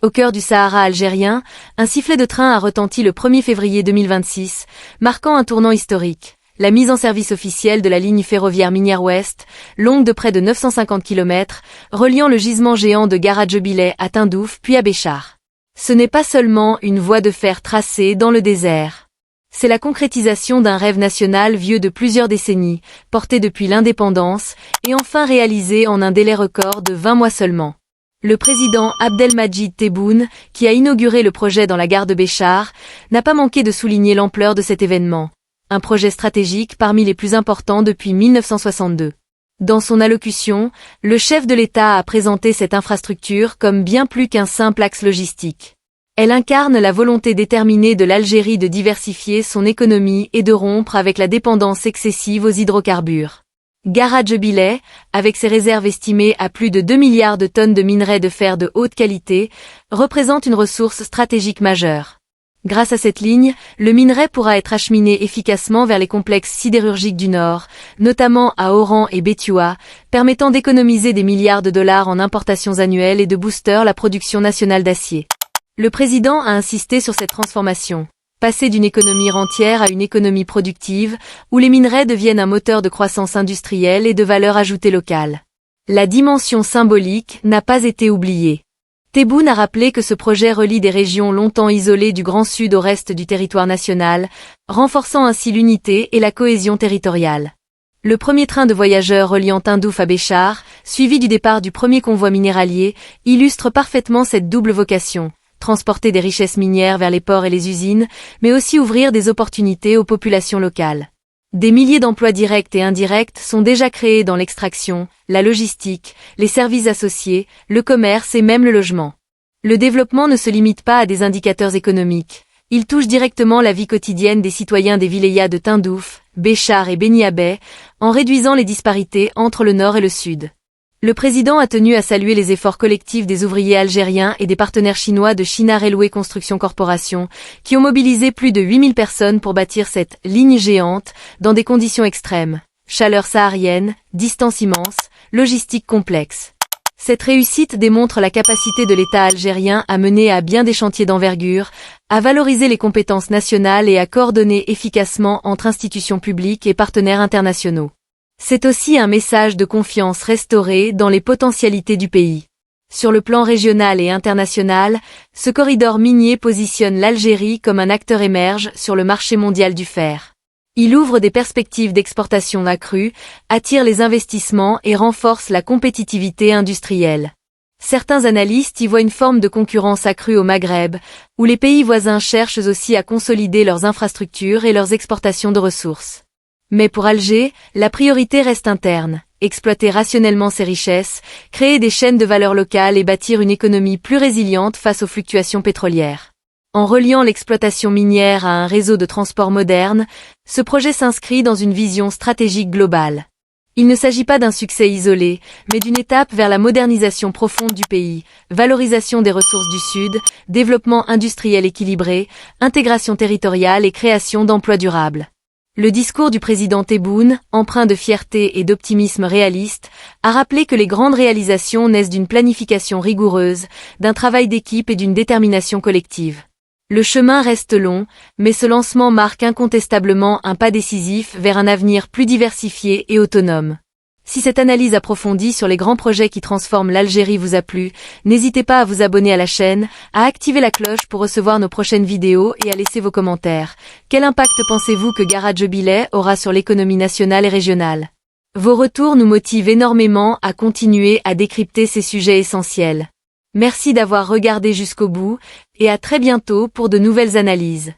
Au cœur du Sahara algérien, un sifflet de train a retenti le 1er février 2026, marquant un tournant historique. La mise en service officielle de la ligne ferroviaire minière ouest, longue de près de 950 km, reliant le gisement géant de Garadjebile à Tindouf puis à Béchar. Ce n'est pas seulement une voie de fer tracée dans le désert. C'est la concrétisation d'un rêve national vieux de plusieurs décennies, porté depuis l'indépendance, et enfin réalisé en un délai record de 20 mois seulement. Le président Abdelmadjid Tebboune, qui a inauguré le projet dans la gare de Béchar, n'a pas manqué de souligner l'ampleur de cet événement. Un projet stratégique parmi les plus importants depuis 1962. Dans son allocution, le chef de l'État a présenté cette infrastructure comme bien plus qu'un simple axe logistique. Elle incarne la volonté déterminée de l'Algérie de diversifier son économie et de rompre avec la dépendance excessive aux hydrocarbures. Garadjebile, avec ses réserves estimées à plus de 2 milliards de tonnes de minerais de fer de haute qualité, représente une ressource stratégique majeure. Grâce à cette ligne, le minerai pourra être acheminé efficacement vers les complexes sidérurgiques du Nord, notamment à Oran et Béthioua, permettant d'économiser des milliards de dollars en importations annuelles et de booster la production nationale d'acier. Le président a insisté sur cette transformation. Passer d'une économie rentière à une économie productive, où les minerais deviennent un moteur de croissance industrielle et de valeur ajoutée locale. La dimension symbolique n'a pas été oubliée. Tebboune a rappelé que ce projet relie des régions longtemps isolées du Grand Sud au reste du territoire national, renforçant ainsi l'unité et la cohésion territoriale. Le premier train de voyageurs reliant Tindouf à Béchar, suivi du départ du premier convoi minéralier, illustre parfaitement cette double vocation. Transporter des richesses minières vers les ports et les usines, mais aussi ouvrir des opportunités aux populations locales. Des milliers d'emplois directs et indirects sont déjà créés dans l'extraction, la logistique, les services associés, le commerce et même le logement. Le développement ne se limite pas à des indicateurs économiques. Il touche directement la vie quotidienne des citoyens des wilayas de Tindouf, Béchar et Beni Abbès, en réduisant les disparités entre le nord et le sud. Le président a tenu à saluer les efforts collectifs des ouvriers algériens et des partenaires chinois de China Railway Construction Corporation, qui ont mobilisé plus de 8000 personnes pour bâtir cette ligne géante, dans des conditions extrêmes. Chaleur saharienne, distance immense, logistique complexe. Cette réussite démontre la capacité de l'État algérien à mener à bien des chantiers d'envergure, à valoriser les compétences nationales et à coordonner efficacement entre institutions publiques et partenaires internationaux. C'est aussi un message de confiance restaurée dans les potentialités du pays. Sur le plan régional et international, ce corridor minier positionne l'Algérie comme un acteur émerge sur le marché mondial du fer. Il ouvre des perspectives d'exportation accrues, attire les investissements et renforce la compétitivité industrielle. Certains analystes y voient une forme de concurrence accrue au Maghreb, où les pays voisins cherchent aussi à consolider leurs infrastructures et leurs exportations de ressources. Mais pour Alger, la priorité reste interne, exploiter rationnellement ses richesses, créer des chaînes de valeur locales et bâtir une économie plus résiliente face aux fluctuations pétrolières. En reliant l'exploitation minière à un réseau de transport moderne, ce projet s'inscrit dans une vision stratégique globale. Il ne s'agit pas d'un succès isolé, mais d'une étape vers la modernisation profonde du pays, valorisation des ressources du Sud, développement industriel équilibré, intégration territoriale et création d'emplois durables. Le discours du président Tebboune, empreint de fierté et d'optimisme réaliste, a rappelé que les grandes réalisations naissent d'une planification rigoureuse, d'un travail d'équipe et d'une détermination collective. Le chemin reste long, mais ce lancement marque incontestablement un pas décisif vers un avenir plus diversifié et autonome. Si cette analyse approfondie sur les grands projets qui transforment l'Algérie vous a plu, n'hésitez pas à vous abonner à la chaîne, à activer la cloche pour recevoir nos prochaines vidéos et à laisser vos commentaires. Quel impact pensez-vous que Garadjebile aura sur l'économie nationale et régionale? Vos retours nous motivent énormément à continuer à décrypter ces sujets essentiels. Merci d'avoir regardé jusqu'au bout, et à très bientôt pour de nouvelles analyses.